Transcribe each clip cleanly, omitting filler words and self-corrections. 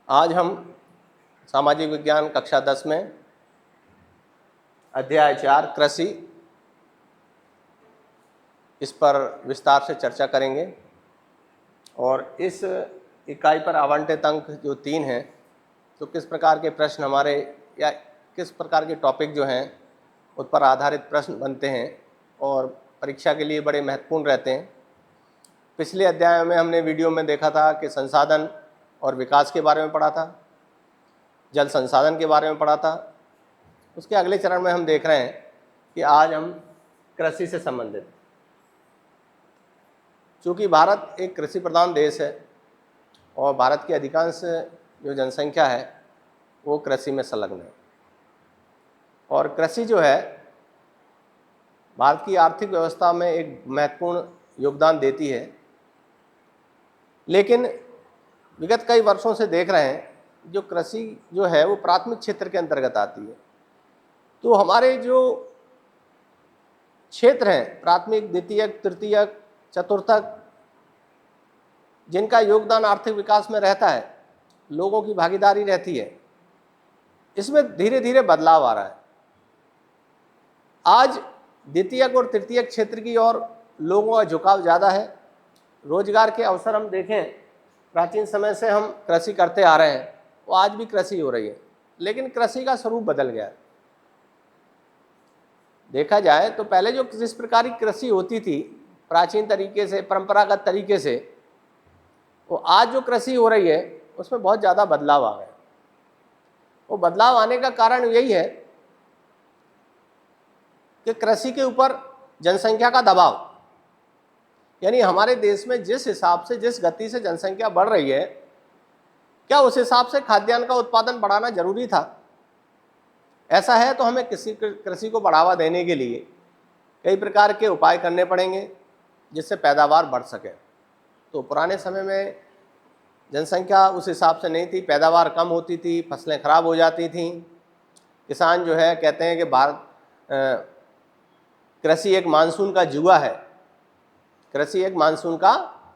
आज हम सामाजिक विज्ञान कक्षा 10 में अध्याय 4 कृषि, इस पर विस्तार से चर्चा करेंगे। और इस इकाई पर आवंटित अंक जो 3 हैं, तो किस प्रकार के प्रश्न हमारे या किस प्रकार के टॉपिक जो हैं उस पर आधारित प्रश्न बनते हैं और परीक्षा के लिए बड़े महत्वपूर्ण रहते हैं। पिछले अध्याय में हमने वीडियो में देखा था कि संसाधन और विकास के बारे में पढ़ा था, जल संसाधन के बारे में पढ़ा था। उसके अगले चरण में हम देख रहे हैं कि आज हम कृषि से संबंधित, चूँकि भारत एक कृषि प्रधान देश है और भारत की अधिकांश जो जनसंख्या है वो कृषि में संलग्न है। और कृषि जो है भारत की आर्थिक व्यवस्था में एक महत्वपूर्ण योगदान देती है, लेकिन विगत कई वर्षों से देख रहे हैं जो कृषि जो है वो प्राथमिक क्षेत्र के अंतर्गत आती है। तो हमारे जो क्षेत्र हैं प्राथमिक, द्वितीयक, तृतीयक, चतुर्थक, जिनका योगदान आर्थिक विकास में रहता है, लोगों की भागीदारी रहती है, इसमें धीरे धीरे बदलाव आ रहा है। आज द्वितीयक और तृतीयक क्षेत्र की ओर लोगों का झुकाव ज़्यादा है। रोजगार के अवसर हम देखें, प्राचीन समय से हम कृषि करते आ रहे हैं, वो आज भी कृषि हो रही है, लेकिन कृषि का स्वरूप बदल गया है। देखा जाए तो पहले जो जिस प्रकार की कृषि होती थी प्राचीन तरीके से, परंपरागत तरीके से, वो आज जो कृषि हो रही है उसमें बहुत ज़्यादा बदलाव आ गया। वो बदलाव आने का कारण यही है कि कृषि के ऊपर जनसंख्या का दबाव, यानी हमारे देश में जिस हिसाब से, जिस गति से जनसंख्या बढ़ रही है, क्या उस हिसाब से खाद्यान्न का उत्पादन बढ़ाना जरूरी था? ऐसा है तो हमें कृषि को बढ़ावा देने के लिए कई प्रकार के उपाय करने पड़ेंगे जिससे पैदावार बढ़ सके। तो पुराने समय में जनसंख्या उस हिसाब से नहीं थी, पैदावार कम होती थी, फसलें खराब हो जाती थीं। किसान जो है कहते हैं कि भारत कृषि एक मानसून का जुआ है। कृषि एक मानसून का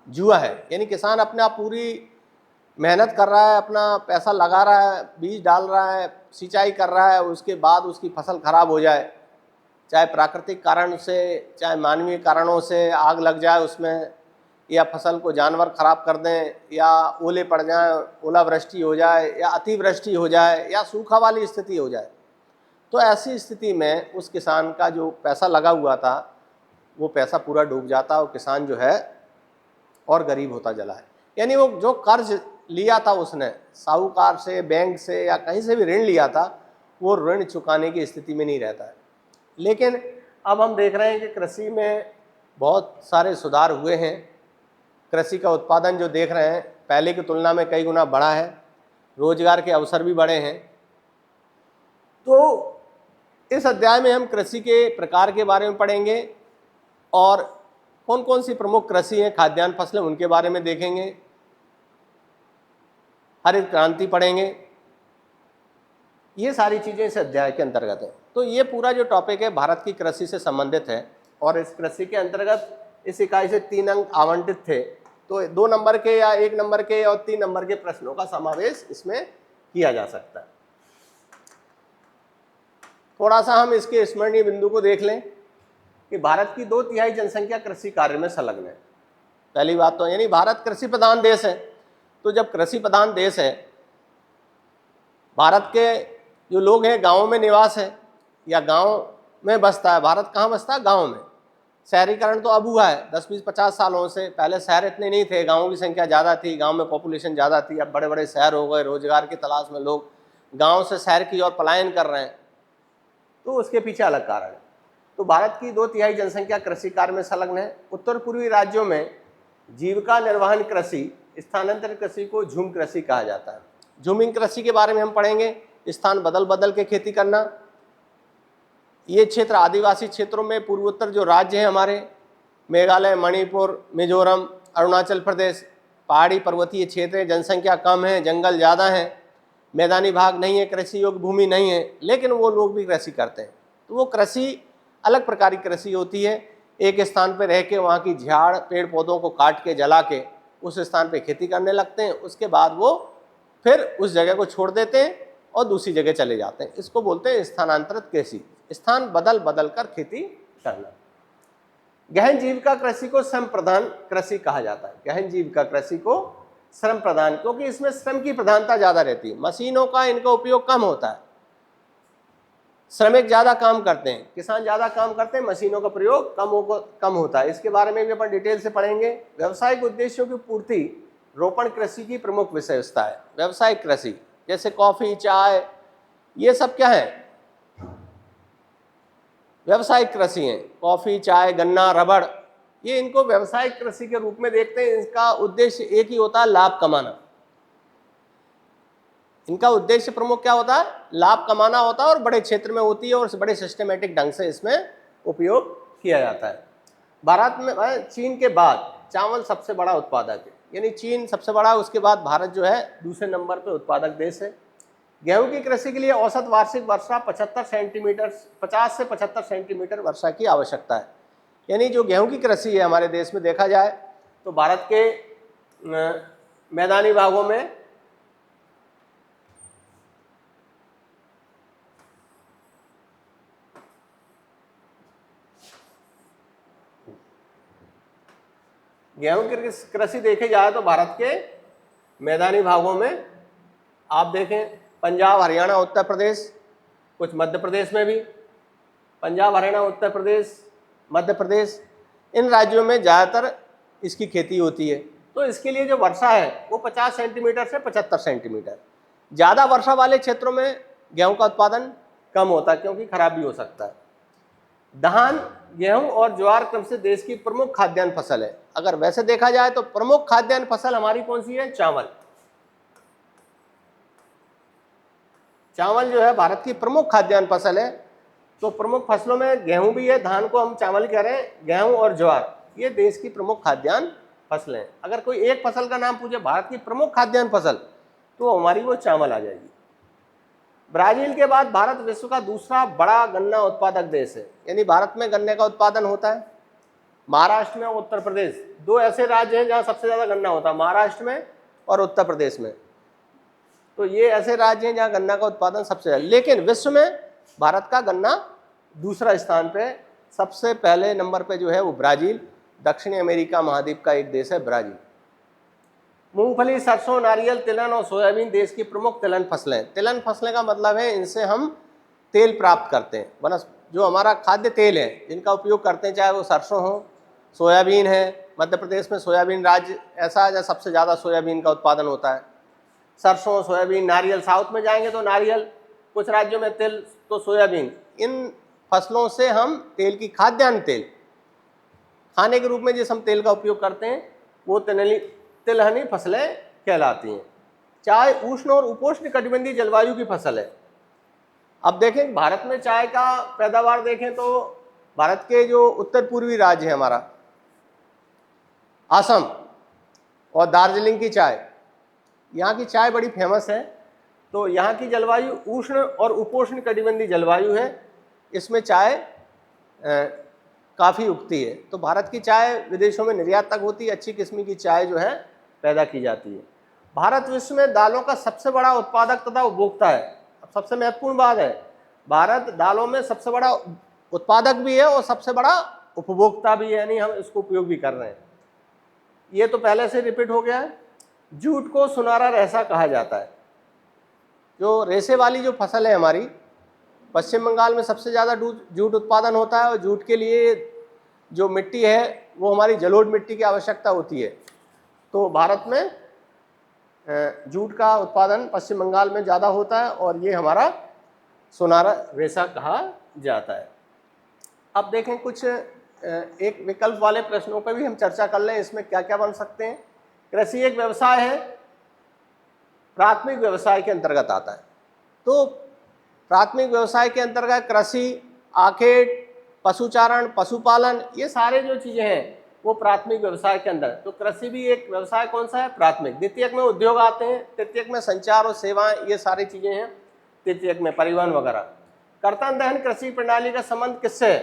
जुआ है, यानी किसान अपना पूरी मेहनत कर रहा है, अपना पैसा लगा रहा है, बीज डाल रहा है, सिंचाई कर रहा है, उसके बाद उसकी फसल खराब हो जाए, चाहे प्राकृतिक कारण से चाहे मानवीय कारणों से आग लग जाए उसमें, या फसल को जानवर खराब कर दें, या ओले पड़ जाए, ओलावृष्टि हो जाए, या अतिवृष्टि हो जाए, या सूखा वाली स्थिति हो जाए, तो ऐसी स्थिति में उस किसान का जो पैसा लगा हुआ था वो पैसा पूरा डूब जाता और किसान जो है और गरीब होता चला है। यानी वो जो कर्ज लिया था उसने साहूकार से, बैंक से या कहीं से भी ऋण लिया था, वो ऋण चुकाने की स्थिति में नहीं रहता है। लेकिन अब हम देख रहे हैं कि कृषि में बहुत सारे सुधार हुए हैं। कृषि का उत्पादन जो देख रहे हैं पहले की तुलना में कई गुना बढ़ा है, रोजगार के अवसर भी बढ़े हैं। तो इस अध्याय में हम कृषि के प्रकार के बारे में पढ़ेंगे और कौन कौन सी प्रमुख कृषि हैं, खाद्यान्न फसलें, उनके बारे में देखेंगे। हरित क्रांति पढ़ेंगे। ये सारी चीज़ें इस अध्याय के अंतर्गत हैं। तो ये पूरा जो टॉपिक है भारत की कृषि से संबंधित है और इस कृषि के अंतर्गत इस इकाई से 3 अंक आवंटित थे। तो 2 नंबर के या 1 नंबर के और 3 नंबर के प्रश्नों का समावेश इसमें किया जा सकता है। थोड़ा सा हम इसके स्मरणीय बिंदु को देख लें कि भारत की 2/3 जनसंख्या कृषि कार्य में संलग्न है। पहली बात तो यानी भारत कृषि प्रधान देश है। तो जब कृषि प्रधान देश है, भारत के जो लोग हैं गाँव में निवास है या गाँव में बसता है। भारत कहाँ बसता है? गाँव में। शहरीकरण तो अब हुआ है 10, 20, 50 सालों से। पहले शहर इतने नहीं थे, गाँव की संख्या ज़्यादा थी, गाँव में पॉपुलेशन ज़्यादा थी। अब बड़े बड़े शहर हो गए, रोजगार की तलाश में लोग गाँव से शहर की ओर पलायन कर रहे हैं, तो उसके पीछे अलग कारण है। तो भारत की 2/3 जनसंख्या कृषि कार्य में संलग्न है। उत्तर पूर्वी राज्यों में जीविका निर्वहन कृषि, स्थानांतरण कृषि को झूम कृषि कहा जाता है। झूमिंग कृषि के बारे में हम पढ़ेंगे। स्थान बदल बदल के खेती करना। ये क्षेत्र आदिवासी क्षेत्रों में पूर्वोत्तर जो राज्य हैं हमारे, मेघालय, मणिपुर, मिजोरम, अरुणाचल प्रदेश, पहाड़ी पर्वतीय क्षेत्र है, जनसंख्या कम है, जंगल ज़्यादा है, मैदानी भाग नहीं है, कृषि योग्य भूमि नहीं है, लेकिन वो लोग भी कृषि करते हैं। तो वो कृषि अलग प्रकार की कृषि होती है। एक स्थान पर रह के वहाँ की झाड़ पेड़ पौधों को काट के जला के उस स्थान पे खेती करने लगते हैं। उसके बाद वो फिर उस जगह को छोड़ देते हैं और दूसरी जगह चले जाते हैं। इसको बोलते हैं स्थानांतरित कृषि, स्थान बदल बदल कर खेती करना। गहन जीविका कृषि को श्रम प्रधान कृषि कहा जाता है। गहन जीविका कृषि को श्रम प्रधान, क्योंकि इसमें श्रम की प्रधानता ज्यादा रहती है, मशीनों का इनका उपयोग कम होता है, श्रमिक ज्यादा काम करते हैं, किसान ज्यादा काम करते हैं, मशीनों का प्रयोग कम होता है। इसके बारे में भी अपन डिटेल से पढ़ेंगे। व्यावसायिक उद्देश्यों की पूर्ति रोपण कृषि की प्रमुख विशेषता है। व्यावसायिक कृषि जैसे कॉफी, चाय, ये सब क्या है, व्यावसायिक कृषि है। कॉफी, चाय, गन्ना, रबड़, ये इनको व्यावसायिक कृषि के रूप में देखते हैं। इसका उद्देश्य एक ही होता है, लाभ कमाना। इनका उद्देश्य प्रमुख क्या होता है, लाभ कमाना होता है, और बड़े क्षेत्र में होती है और बड़े सिस्टमेटिक ढंग से इसमें उपयोग किया जाता है। भारत में चीन के बाद चावल सबसे बड़ा उत्पादक है, यानी चीन सबसे बड़ा, उसके बाद भारत जो है दूसरे नंबर पे उत्पादक देश है। गेहूं की कृषि के लिए औसत वार्षिक वर्षा 50 से 75 सेंटीमीटर वर्षा की आवश्यकता है। यानी जो गेहूं की कृषि है हमारे देश में देखा जाए तो भारत के मैदानी भागों में गेहूं की कृषि देखे जाए तो भारत के मैदानी भागों में आप देखें, पंजाब, हरियाणा, उत्तर प्रदेश, कुछ मध्य प्रदेश में भी, पंजाब, हरियाणा, उत्तर प्रदेश, मध्य प्रदेश, इन राज्यों में ज़्यादातर इसकी खेती होती है। तो इसके लिए जो वर्षा है वो 50 सेंटीमीटर से 75 सेंटीमीटर। ज़्यादा वर्षा वाले क्षेत्रों में गेहूं का उत्पादन कम होता है, क्योंकि खराब भी हो सकता है। धान, गेहूं और ज्वार क्रम से देश की प्रमुख खाद्यान्न फसल है। अगर वैसे देखा जाए तो प्रमुख खाद्यान्न फसल हमारी कौन सी है, चावल। चावल जो है भारत की प्रमुख खाद्यान्न फसल है। तो प्रमुख फसलों में गेहूं भी है, धान को हम चावल कह रहे हैं, गेहूं और ज्वार, ये देश की प्रमुख खाद्यान्न फसलें हैं। अगर कोई एक फसल का नाम पूछे भारत की प्रमुख खाद्यान्न फसल, तो हमारी वो चावल आ जाएगी। ब्राजील के बाद भारत विश्व का दूसरा बड़ा गन्ना उत्पादक देश है। यानी भारत में गन्ने का उत्पादन होता है। महाराष्ट्र में और उत्तर प्रदेश, दो ऐसे राज्य हैं जहां सबसे ज्यादा गन्ना होता है, महाराष्ट्र में और उत्तर प्रदेश में। तो ये ऐसे राज्य हैं जहां गन्ना का उत्पादन सबसे ज्यादा, लेकिन विश्व में भारत का गन्ना दूसरा स्थान पे, सबसे पहले नंबर पे जो है वो ब्राजील, दक्षिणी अमेरिका महाद्वीप का एक देश है ब्राजील। मूंगफली, सरसों, नारियल, तिलहन और सोयाबीन देश की प्रमुख तिलहन फसलें। तिलहन फसलें का मतलब है इनसे हम तेल प्राप्त करते हैं, जो हमारा खाद्य तेल है जिनका उपयोग करते हैं, चाहे वो सरसों हो, सोयाबीन है। मध्य प्रदेश में सोयाबीन राज्य ऐसा है जहाँ सबसे ज़्यादा सोयाबीन का उत्पादन होता है। सरसों, सोयाबीन, नारियल, साउथ में जाएंगे तो नारियल, कुछ राज्यों में तिल, तो सोयाबीन। इन फसलों से हम तेल की, खाद्यान्न तेल, खाने के रूप में जिस हम तेल का उपयोग करते हैं वो तिलहनी फसलें कहलाती हैं। चाय उष्ण और उपोष्ण कटिबंधीय जलवायु की फसल है। अब देखें भारत में चाय का पैदावार देखें तो भारत के जो उत्तर पूर्वी राज्य है हमारा, असम और दार्जिलिंग की चाय, यहाँ की चाय बड़ी फेमस है। तो यहाँ की जलवायु उष्ण और उपोष्ण कटिबंधीय जलवायु है, इसमें चाय काफ़ी उगती है। तो भारत की चाय विदेशों में निर्यात तक होती है, अच्छी किस्म की चाय जो है पैदा की जाती है। भारत विश्व में दालों का सबसे बड़ा उत्पादक तथा उपभोक्ता है। अब सबसे महत्वपूर्ण बात है, भारत दालों में सबसे बड़ा उत्पादक भी है और सबसे बड़ा उपभोक्ता भी है, यानी हम इसको उपयोग भी कर रहे हैं। ये तो पहले से रिपीट हो गया है। जूट को सुनहरा रेशा कहा जाता है। जो रेशे वाली जो फसल है हमारी, पश्चिम बंगाल में सबसे ज़्यादा जूट उत्पादन होता है, और जूट के लिए जो मिट्टी है वो हमारी जलोढ़ मिट्टी की आवश्यकता होती है। तो भारत में जूट का उत्पादन पश्चिम बंगाल में ज़्यादा होता है, और ये हमारा सुनहरा रेशा कहा जाता है। अब देखें कुछ एक विकल्प वाले प्रश्नों पर भी हम चर्चा कर लें, इसमें क्या क्या बन सकते हैं। कृषि एक व्यवसाय है, प्राथमिक व्यवसाय के अंतर्गत आता है। तो प्राथमिक व्यवसाय के अंतर्गत कृषि, आखेट, पशुचारण, पशुपालन, ये सारे जो चीज़ें हैं वो प्राथमिक व्यवसाय के अंदर। तो कृषि भी एक व्यवसाय कौन सा है, प्राथमिक। द्वितीयक में उद्योग आते हैं, तृतीयक में संचार और सेवाएं, ये सारी चीज़ें हैं। तृतीयक में परिवहन वगैरह। कर्तन दहन कृषि प्रणाली का संबंध किससे है,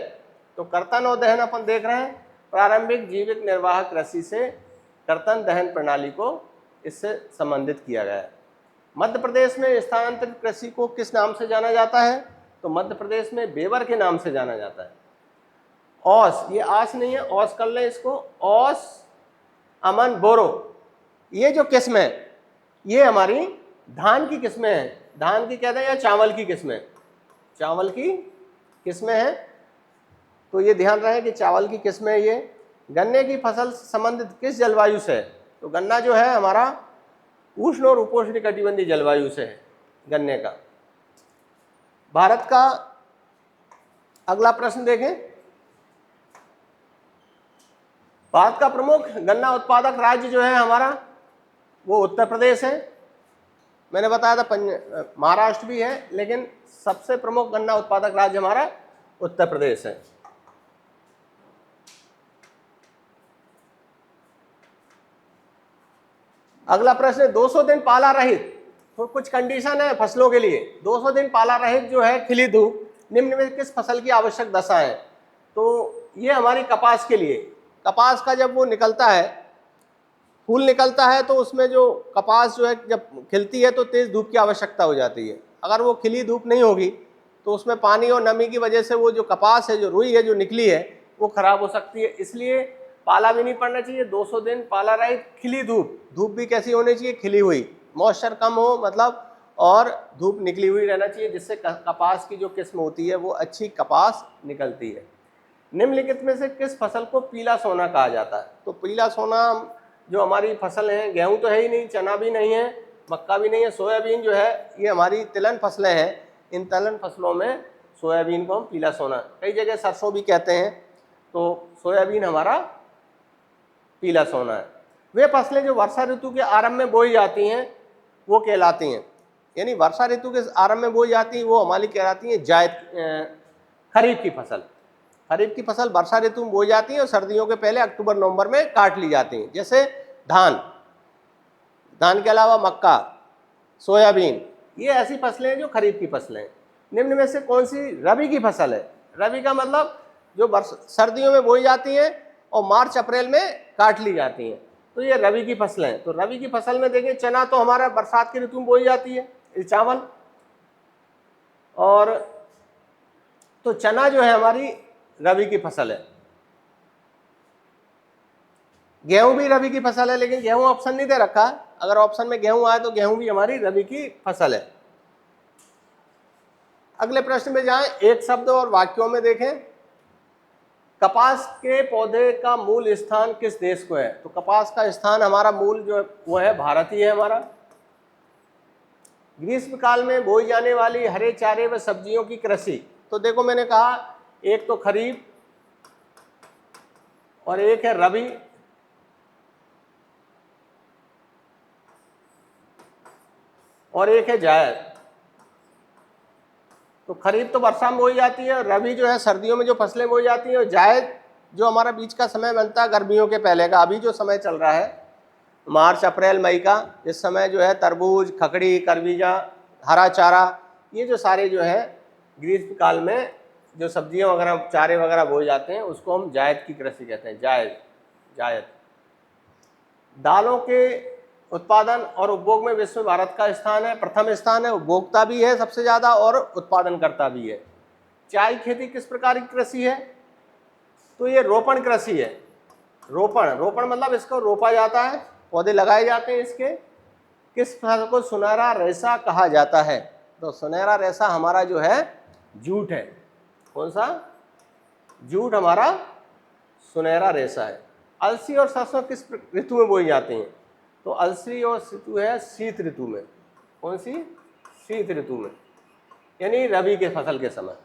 तो कर्तन और दहन अपन देख रहे हैं, प्रारंभिक जीवित निर्वाह कृषि से कर्तन दहन प्रणाली को इससे संबंधित किया गया है। मध्य प्रदेश में स्थानांतरित कृषि को किस नाम से जाना जाता है? तो मध्य प्रदेश में बेवर के नाम से जाना जाता है। औस, ये आस नहीं है, औस कर लें इसको, औस, अमन, बोरो, ये जो किस्म है ये हमारी धान की किस्में हैं। धान की कहते हैं या चावल की किस्में, चावल की किस्में हैं। तो ये ध्यान रहे कि चावल की किस्में ये। गन्ने की फसल संबंधित किस जलवायु से है? तो गन्ना जो है हमारा उष्ण और उपोष्णकटिबंधीय जलवायु से है गन्ने का। भारत का अगला प्रश्न देखें। भारत का प्रमुख गन्ना उत्पादक राज्य जो है हमारा वो उत्तर प्रदेश है। मैंने बताया था महाराष्ट्र भी है, लेकिन सबसे प्रमुख गन्ना उत्पादक राज्य हमारा उत्तर प्रदेश है। अगला प्रश्न है 200 दिन पाला रहित, तो कुछ कंडीशन है फसलों के लिए। 200 दिन पाला रहित जो है खिली धूप, निम्न में किस फसल की आवश्यक दशा है? तो ये हमारी कपास के लिए। कपास का जब वो निकलता है, फूल निकलता है, तो उसमें जो कपास जो है जब खिलती है तो तेज धूप की आवश्यकता हो जाती है। अगर वो खिली धूप नहीं होगी तो उसमें पानी और नमी की वजह से वो जो कपास है, जो रुई है जो निकली है, वो खराब हो सकती है। इसलिए पाला भी नहीं पड़ना चाहिए। 200 दिन पाला रहित खिली धूप, धूप भी कैसी होनी चाहिए? खिली हुई, मॉइस्चर कम हो मतलब, और धूप निकली हुई रहना चाहिए, जिससे कपास की जो किस्म होती है वो अच्छी कपास निकलती है। निम्नलिखित में से किस फसल को पीला सोना कहा जाता है? तो पीला सोना जो हमारी फसल है, गेहूं तो है ही नहीं, चना भी नहीं है, मक्का भी नहीं है, सोयाबीन जो है ये हमारी तिलहन फसलें हैं। इन तिलहन फसलों में सोयाबीन को हम पीला सोना, कई जगह सरसों भी कहते हैं, तो सोयाबीन हमारा पीला सोना है। वे फसलें जो वर्षा ऋतु के आरंभ में बोई जाती हैं वो कहलाती हैं, यानी वर्षा ऋतु के आरंभ में बोई जाती हैं वो हमारी कहलाती हैं जायद खरीफ की फसल। खरीफ की फसल वर्षा ऋतु में बोई जाती है और सर्दियों के पहले अक्टूबर नवंबर में काट ली जाती हैं। जैसे धान, धान के अलावा मक्का, सोयाबीन, ये ऐसी फसलें हैं जो खरीफ की फसलें हैं। निम्न में से कौन सी रबी की फसल है? रबी का मतलब जो सर्दियों में बोई जाती हैं और मार्च अप्रैल में काट ली जाती हैं, तो ये रबी की फसलें हैं। तो रबी की फसल में देखें, चना तो हमारा बरसात की ऋतु में बोई जाती है, चावल, और तो चना जो है हमारी रबी की फसल है। गेहूं भी रबी की फसल है, लेकिन गेहूं ऑप्शन नहीं दे रखा। अगर ऑप्शन में गेहूं आए तो गेहूं भी हमारी रबी की फसल है। अगले प्रश्न में जाएं, एक शब्द और वाक्यों में देखें। कपास के पौधे का मूल स्थान किस देश को है? तो कपास का स्थान हमारा मूल जो है वो है भारत ही है हमारा। ग्रीष्म काल में बोई जाने वाली हरे चारे व सब्जियों की कृषि, तो देखो मैंने कहा एक तो खरीफ और एक है रबी, और एक है जायद। तो खरीफ तो वर्षा में बोई जाती है, और रबी जो है सर्दियों में जो फसलें बोई जाती हैं, और जायद जो हमारा बीच का समय बनता है गर्मियों के पहले का। अभी जो समय चल रहा है मार्च अप्रैल मई का, इस समय जो है तरबूज, खकड़ी, खरबूजा, हरा चारा, ये जो सारे जो है ग्रीष्म काल में जो सब्जियां वगैरह चारे वगैरह बोए जाते हैं उसको हम जायद की कृषि कहते हैं। जायद। दालों के उत्पादन और उपभोग में विश्व में भारत का स्थान है, प्रथम स्थान है। उपभोक्ता भी है सबसे ज़्यादा और उत्पादनकर्ता भी है। चाय खेती किस प्रकार की कृषि है? तो ये रोपण कृषि है। रोपण मतलब इसको रोपा जाता है, पौधे लगाए जाते हैं इसके। किस फसल को सुनहरा रेशा कहा जाता है? तो सुनहरा रेशा हमारा जो है जूट है। कौन सा? जूट हमारा सुनहरा रेशा है। अलसी और सरसों किस ऋतु में बोई जाती हैं? तो अलसी और ऋतु है शीत ऋतु में। कौन सी? शीत ऋतु में, यानी रबी के फसल के समय।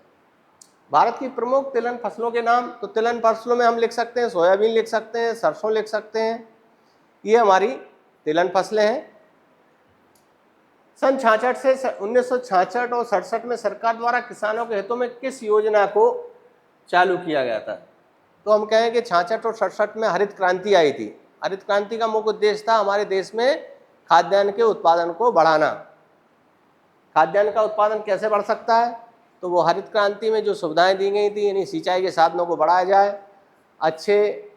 भारत की प्रमुख तिलहन फसलों के नाम, तो तिलहन फसलों में हम लिख सकते हैं सोयाबीन लिख सकते हैं, सरसों लिख सकते हैं, ये हमारी तिलहन फसलें हैं। सन 66 से 1966 और 67 में सरकार द्वारा किसानों के हितों में किस योजना को चालू किया गया था? तो हम कहें कि 66 और 67 में हरित क्रांति आई थी। हरित क्रांति का मुख्य उद्देश्य था हमारे देश में खाद्यान्न के उत्पादन को बढ़ाना। खाद्यान्न का उत्पादन कैसे बढ़ सकता है? तो वो हरित क्रांति में जो सुविधाएं दी गई थी, यानी सिंचाई के साधनों को बढ़ाया जाए, अच्छे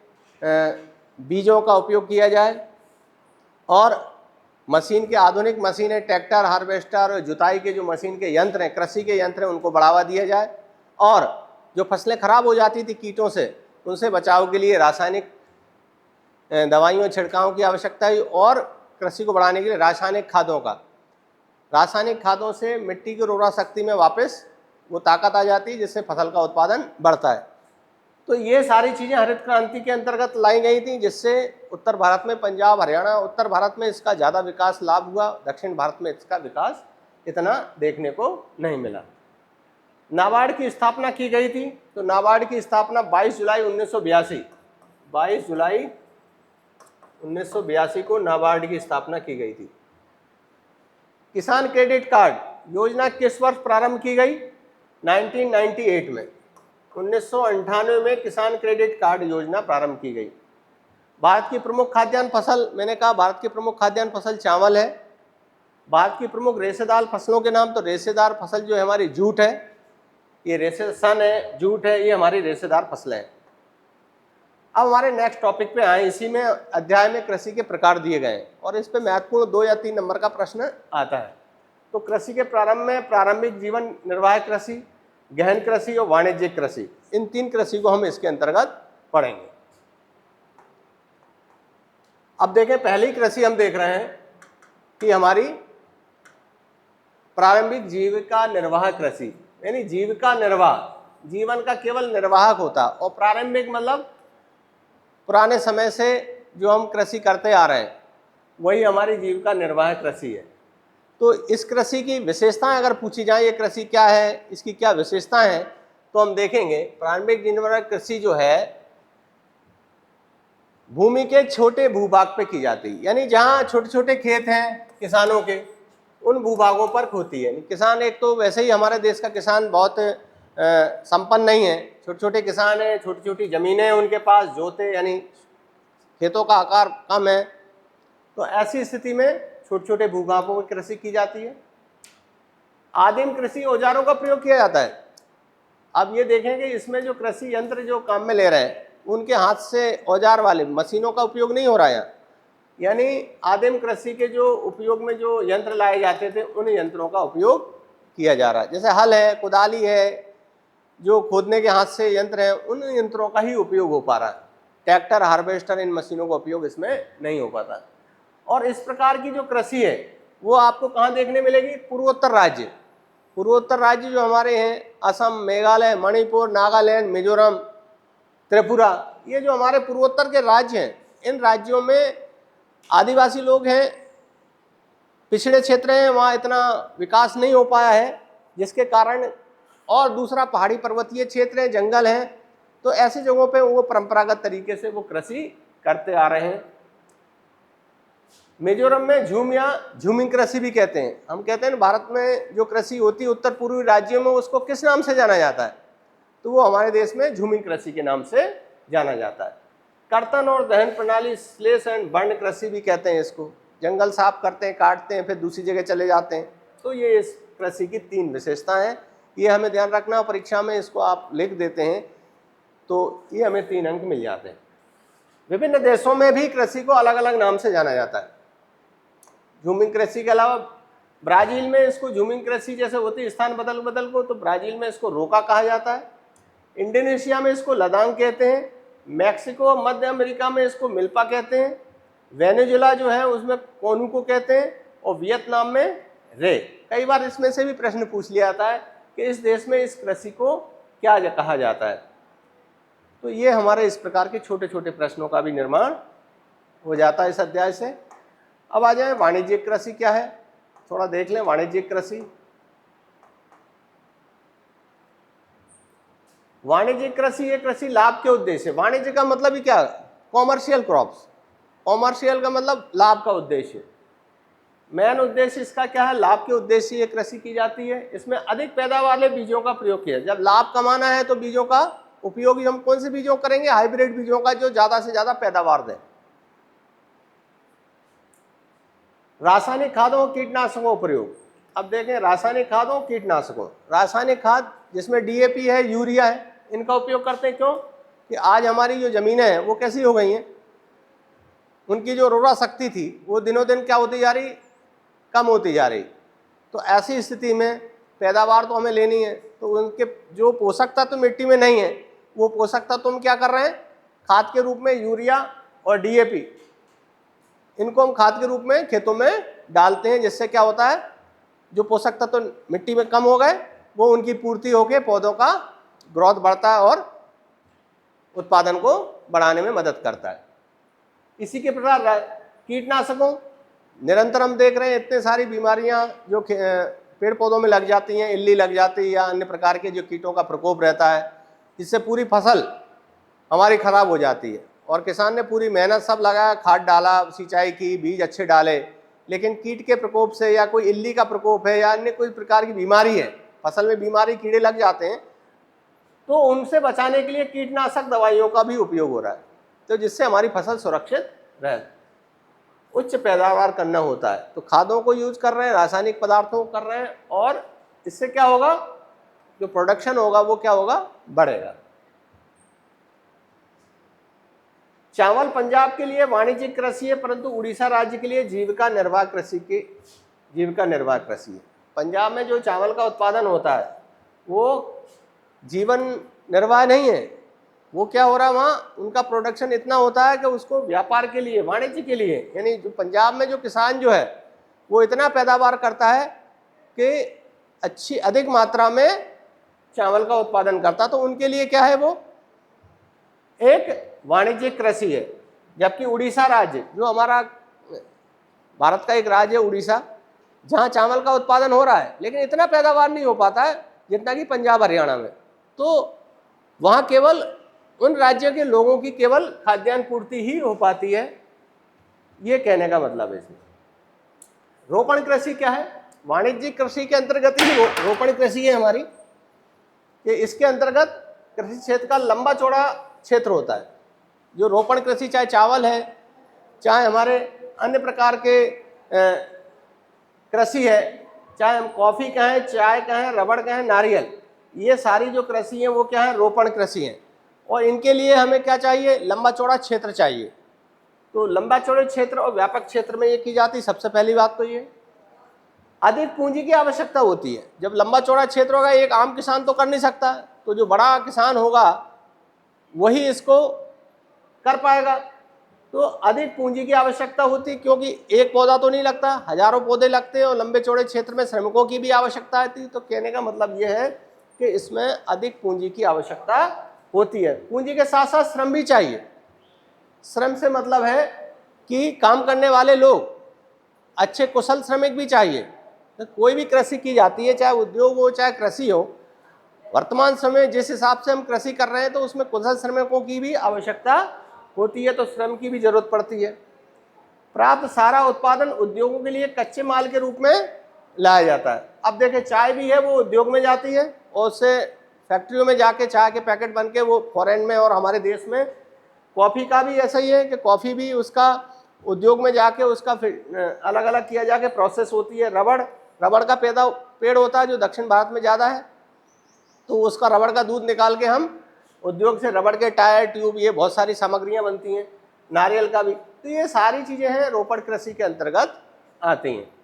बीजों का उपयोग किया जाए, और मशीन के आधुनिक मशीन है, ट्रैक्टर, हार्वेस्टर, जुताई के जो मशीन के यंत्र हैं, कृषि के यंत्र हैं, उनको बढ़ावा दिया जाए। और जो फसलें खराब हो जाती थी कीटों से, उनसे बचाव के लिए रासायनिक दवाइयों छिड़काव की आवश्यकता है। और कृषि को बढ़ाने के लिए रासायनिक खादों से मिट्टी की उर्वरा शक्ति में वापस वो ताकत आ जाती है, जिससे फसल का उत्पादन बढ़ता है। तो ये सारी चीज़ें हरित क्रांति के अंतर्गत लाई गई थी, जिससे उत्तर भारत में, पंजाब, हरियाणा, उत्तर भारत में इसका ज़्यादा विकास लाभ हुआ, दक्षिण भारत में इसका विकास इतना देखने को नहीं मिला। नाबार्ड की स्थापना की गई थी। तो नाबार्ड की स्थापना 22 जुलाई 1982 को नाबार्ड की स्थापना की गई थी। किसान क्रेडिट कार्ड योजना किस वर्ष प्रारंभ की गई? 1998 में, 1998 में किसान क्रेडिट कार्ड योजना प्रारंभ की गई। भारत की प्रमुख खाद्यान्न फसल, मैंने कहा भारत की प्रमुख खाद्यान्न फसल चावल है। भारत की प्रमुख रेशेदार फसलों के नाम, तो रेशेदार फसल जो है हमारी जूट है, ये रेशेसन है, जूट है, ये हमारी रेशेदार फसलें हैं। अब हमारे नेक्स्ट टॉपिक पे आए। इसी में अध्याय में कृषि के प्रकार दिए गए हैं और इस पे महत्वपूर्ण 2 या 3 नंबर का प्रश्न आता है। तो कृषि के प्रारंभ में प्रारंभिक जीवन निर्वाह कृषि, गहन कृषि और वाणिज्यिक कृषि, इन 3 कृषि को हम इसके अंतर्गत पढ़ेंगे। अब देखें, पहली कृषि हम देख रहे हैं कि हमारी प्रारंभिक जीविका निर्वाह कृषि, यानी जीविका निर्वाह, जीवन का केवल निर्वाहक होता। और प्रारंभिक मतलब पुराने समय से जो हम कृषि करते आ रहे हैं, वही हमारी जीविका निर्वाह कृषि है। तो इस कृषि की विशेषताएं अगर पूछी जाए, ये कृषि क्या है, इसकी क्या विशेषताएं हैं, तो हम देखेंगे प्रारंभिक जीविका कृषि जो है भूमि के छोटे भूभाग पे की जाती है, यानी जहाँ छोटे छोटे खेत हैं किसानों के, उन भूभागों पर होती है। किसान, एक तो वैसे ही हमारे देश का किसान बहुत संपन्न नहीं है, छोटे छोटे किसान हैं, छोटी छोटी ज़मीनें हैं उनके पास, जोते, यानी खेतों का आकार कम है। तो ऐसी स्थिति में छोटे छोटे भूभागों में कृषि की जाती है। आदिम कृषि औजारों का प्रयोग किया जाता है। अब ये देखेंगे इसमें जो कृषि यंत्र जो काम में ले रहे हैं, उनके हाथ से औजार वाले मशीनों का उपयोग नहीं हो रहा है यहाँ। यानी आदिम कृषि के जो उपयोग में जो यंत्र लाए जाते थे, उन यंत्रों का उपयोग किया जा रहा है। जैसे हल है, कुदाली है, जो खोदने के हाथ से यंत्र हैं, उन यंत्रों का ही उपयोग हो पा रहा है। ट्रैक्टर, हार्वेस्टर, इन मशीनों का उपयोग इसमें नहीं हो पाता। और इस प्रकार की जो कृषि है वो आपको कहाँ देखने मिलेगी? पूर्वोत्तर राज्य। पूर्वोत्तर राज्य जो हमारे हैं, असम, मेघालय, मणिपुर, नागालैंड, मिजोरम, त्रिपुरा, ये जो हमारे पूर्वोत्तर के राज्य हैं, इन राज्यों में आदिवासी लोग हैं, पिछड़े क्षेत्र हैं, वहाँ इतना विकास नहीं हो पाया है, जिसके कारण, और दूसरा पहाड़ी पर्वतीय क्षेत्र है, जंगल हैं, तो ऐसी जगहों पे वो परंपरागत तरीके से वो कृषि करते आ रहे हैं। मिजोरम में झूम या झूमिंग कृषि भी कहते हैं। हम कहते हैं भारत में जो कृषि होती है उत्तर पूर्वी राज्यों में, उसको किस नाम से जाना जाता है? तो वो हमारे देश में झूमिंग कृषि के नाम से जाना जाता है। कर्तन और दहन प्रणाली, स्लेश एंड बर्न कृषि भी कहते हैं इसको। जंगल साफ करते हैं, काटते हैं, फिर दूसरी जगह चले जाते हैं। तो ये इस कृषि की 3 विशेषताएं हैं, ये हमें ध्यान रखना। परीक्षा में इसको आप लिख देते हैं तो ये हमें 3 अंक मिल जाते हैं। विभिन्न देशों में भी कृषि को अलग अलग नाम से जाना जाता है। झूमिंग कृषि के अलावा ब्राजील में इसको झूमिंग कृषि जैसे होती है स्थान बदल बदल को, तो ब्राजील में इसको रोका कहा जाता है। इंडोनेशिया में इसको लदांग कहते हैं। मैक्सिको, मध्य अमेरिका में इसको मिल्पा कहते हैं। वेनेजुला जो है उसमें कोनू को कहते हैं, और वियतनाम में रे। कई बार इसमें से भी प्रश्न पूछ लिया जाता है कि इस देश में इस कृषि को क्या कहा जाता है। तो ये हमारे इस प्रकार के छोटे छोटे प्रश्नों का भी निर्माण हो जाता है इस अध्याय से। अब आ जाए वाणिज्यिक कृषि क्या है, थोड़ा देख लें। वाणिज्यिक कृषि, वाणिज्यिक कृषि ये कृषि लाभ के उद्देश्य। वाणिज्य का मतलब ही क्या? Commercial crops. कॉमर्शियल का मतलब लाभ का उद्देश्य। मेन उद्देश्य इसका क्या है? लाभ के उद्देश्य ये कृषि की जाती है। इसमें अधिक पैदावार वाले बीजों का प्रयोग किया। जब लाभ कमाना है तो बीजों का उपयोग हम कौन से बीजों करेंगे? हाइब्रिड बीजों का, जो ज्यादा से ज्यादा पैदावार दें। रासायनिक खादों और कीटनाशकों का प्रयोग। अब देखें, रासायनिक खादों, कीटनाशकों, रासायनिक खाद जिसमें डीएपी है, यूरिया है, इनका उपयोग करते हैं। क्यों? कि आज हमारी जो जमीनें हैं वो कैसी हो गई हैं? उनकी जो उर्वरा शक्ति थी वो दिनों दिन क्या होती जा रही, कम होती जा रही। तो ऐसी स्थिति में पैदावार तो हमें लेनी है, तो उनके जो पोषक तत्व मिट्टी में नहीं है वो पोषक तत्व हम क्या कर रहे हैं, खाद के रूप में यूरिया और डीएपी, इनको हम खाद के रूप में खेतों में डालते हैं, जिससे क्या होता है, जो पोषक तत्व मिट्टी में कम हो गए वो उनकी पूर्ति होकर पौधों का ग्रोथ बढ़ता है और उत्पादन को बढ़ाने में मदद करता है। इसी के प्रकार कीटनाशकों, निरंतर हम देख रहे हैं इतने सारी बीमारियां जो पेड़ पौधों में लग जाती हैं, इल्ली लग जाती है या अन्य प्रकार के जो कीटों का प्रकोप रहता है, जिससे पूरी फसल हमारी खराब हो जाती है। और किसान ने पूरी मेहनत सब लगाया, खाद डाला, सिंचाई की, बीज अच्छे डाले, लेकिन कीट के प्रकोप से या कोई इल्ली का प्रकोप है या अन्य कोई प्रकार की बीमारी है, फसल में बीमारी कीड़े लग जाते हैं, तो उनसे बचाने के लिए कीटनाशक दवाइयों का भी उपयोग हो रहा है, तो जिससे हमारी फसल सुरक्षित रहे, उच्च पैदावार करना होता है। तो खादों को यूज कर रहे हैं, रासायनिक पदार्थों को कर रहे हैं, और इससे क्या होगा, जो प्रोडक्शन होगा वो क्या होगा, बढ़ेगा। चावल पंजाब के लिए वाणिज्यिक कृषि है, परंतु उड़ीसा राज्य के लिए जीविका निर्वाह कृषि है। पंजाब में जो चावल का उत्पादन होता है वो जीवन निर्वाह नहीं है, वो क्या हो रहा है, वहाँ उनका प्रोडक्शन इतना होता है कि उसको व्यापार के लिए, वाणिज्य के लिए, यानी जो पंजाब में जो किसान जो है वो इतना पैदावार करता है कि अधिक मात्रा में चावल का उत्पादन करता, तो उनके लिए क्या है, वो एक वाणिज्यिक कृषि है। जबकि उड़ीसा राज्य, जो हमारा भारत का एक राज्य है उड़ीसा, जहाँ चावल का उत्पादन हो रहा है लेकिन इतना पैदावार नहीं हो पाता है जितना कि पंजाब हरियाणा में, तो वहाँ केवल उन राज्यों के लोगों की केवल खाद्यान्न पूर्ति ही हो पाती है, ये कहने का मतलब है इसमें। रोपण कृषि क्या है, वाणिज्यिक कृषि के अंतर्गत ही रोपण कृषि है हमारी, कि इसके अंतर्गत कृषि क्षेत्र का लंबा चौड़ा क्षेत्र होता है। जो रोपण कृषि, चाहे चावल है, चाहे हमारे अन्य प्रकार के कृषि है, चाहे हम कॉफ़ी कहें, चाय कहें, रबड़ कहें, नारियल, ये सारी जो कृषि है वो क्या है, रोपण कृषि है। और इनके लिए हमें क्या चाहिए, लंबा चौड़ा क्षेत्र चाहिए। तो लंबा चौड़े क्षेत्र और व्यापक क्षेत्र में ये की जाती, सबसे पहली बात तो ये अधिक पूंजी की आवश्यकता होती है। जब लंबा चौड़ा क्षेत्र होगा, एक आम किसान तो कर नहीं सकता, तो जो बड़ा किसान होगा वही इसको कर पाएगा। तो अधिक पूंजी की आवश्यकता होती, क्योंकि एक पौधा तो नहीं लगता, हजारों पौधे लगते हैं, और लंबे चौड़े क्षेत्र में श्रमिकों की भी आवश्यकता आती। तो कहने का मतलब यह है कि इसमें अधिक पूंजी की आवश्यकता होती है। पूंजी के साथ साथ श्रम भी चाहिए। श्रम से मतलब है कि काम करने वाले लोग, अच्छे कुशल श्रमिक भी चाहिए। तो कोई भी कृषि की जाती है, चाहे उद्योग हो चाहे कृषि हो, वर्तमान समय जिस हिसाब से हम कृषि कर रहे हैं तो उसमें कुशल श्रमिकों की भी आवश्यकता होती है, तो श्रम की भी जरूरत पड़ती है। प्राप्त सारा उत्पादन उद्योगों के लिए कच्चे माल के रूप में लाया जाता है। अब देखें, चाय भी है वो उद्योग में जाती है, और उससे फैक्ट्रियों में जाके चाय के पैकेट बन के वो फॉरेन में और हमारे देश में। कॉफ़ी का भी ऐसा ही है कि कॉफ़ी भी उसका उद्योग में जाके उसका अलग अलग किया जाके प्रोसेस होती है। रबड़ का पेड़ होता है जो दक्षिण भारत में ज़्यादा है, तो उसका रबड़ का दूध निकाल के हम उद्योग से रबड़ के टायर, ट्यूब, ये बहुत सारी सामग्रियां बनती हैं। नारियल का भी, तो ये सारी चीजें हैं रोपण कृषि के अंतर्गत आती हैं।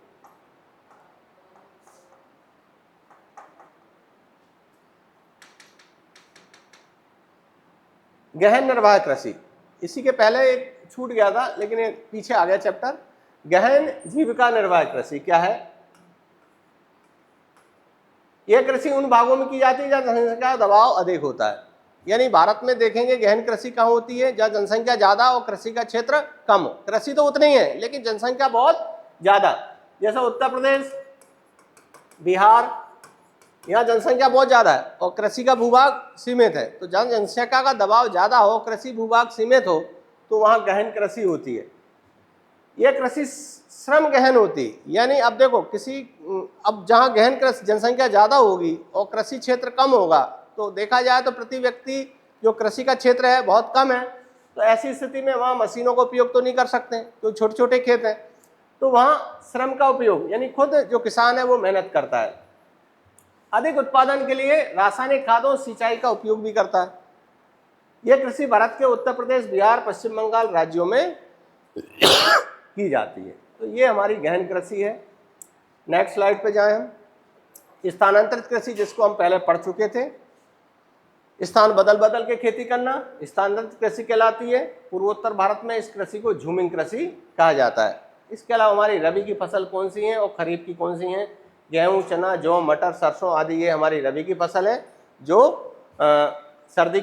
गहन निर्वाह कृषि, इसी के पहले एक छूट गया था लेकिन ये पीछे आ गया चैप्टर। गहन जीविका निर्वाह कृषि क्या है? यह कृषि उन भागों में की जाती है जहाँ जनसंख्या का दबाव अधिक होता है। यानी भारत में देखेंगे गहन कृषि कहाँ होती है? जहाँ जनसंख्या ज्यादा और कृषि का क्षेत्र कम हो। कृषि तो उतनी ही है लेकिन जनसंख्या बहुत ज्यादा, जैसा उत्तर प्रदेश, बिहार, यहाँ जनसंख्या बहुत ज्यादा है और कृषि का भूभाग सीमित है। तो जहाँ जनसंख्या का दबाव ज्यादा हो, कृषि भूभाग सीमित हो, तो वहाँ गहन कृषि होती है। यह कृषि श्रम गहन होती है। यानी अब देखो, अब जहाँ गहन कृषि जनसंख्या ज्यादा होगी और कृषि क्षेत्र कम होगा, तो देखा जाए तो प्रति व्यक्ति जो कृषि का क्षेत्र है बहुत कम है। तो ऐसी स्थिति में वहाँ मशीनों का उपयोग तो नहीं कर सकते क्योंकि छोटे छोटे खेत हैं। तो वहाँ श्रम का उपयोग, यानी खुद जो किसान है वो मेहनत करता है। अधिक उत्पादन के लिए रासायनिक खादों, सिंचाई का उपयोग भी करता है। यह कृषि भारत के उत्तर प्रदेश, बिहार, पश्चिम बंगाल राज्यों में की जाती है। तो ये हमारी गहन कृषि है। नेक्स्ट स्लाइड पे जाएं हम। स्थानांतरित कृषि, जिसको हम पहले पढ़ चुके थे, स्थान बदल बदल के खेती करना स्थानांतरित कृषि कहलाती है। पूर्वोत्तर भारत में इस कृषि को झूमिंग कृषि कहा जाता है। इसके अलावा हमारी रबी की फसल कौन सी है और खरीफ की कौन सी हैं? गेहूं, चना, जौ, मटर, सरसों आदि ये हमारी रबी की फसल है, जो सर्दी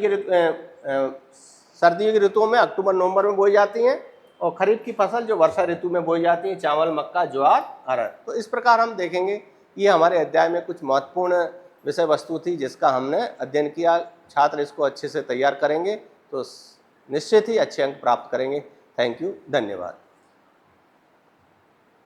की ऋतुओं में अक्टूबर नवंबर में बोई जाती हैं, और खरीफ की फसल जो वर्षा ऋतु में बोई जाती है, चावल, मक्का, ज्वार, अरहर। तो इस प्रकार हम देखेंगे, ये हमारे अध्याय में कुछ महत्वपूर्ण विषय वस्तु थी जिसका हमने अध्ययन किया। छात्र इसको अच्छे से तैयार करेंगे तो निश्चित ही अच्छे अंक प्राप्त करेंगे। थैंक यू, धन्यवाद।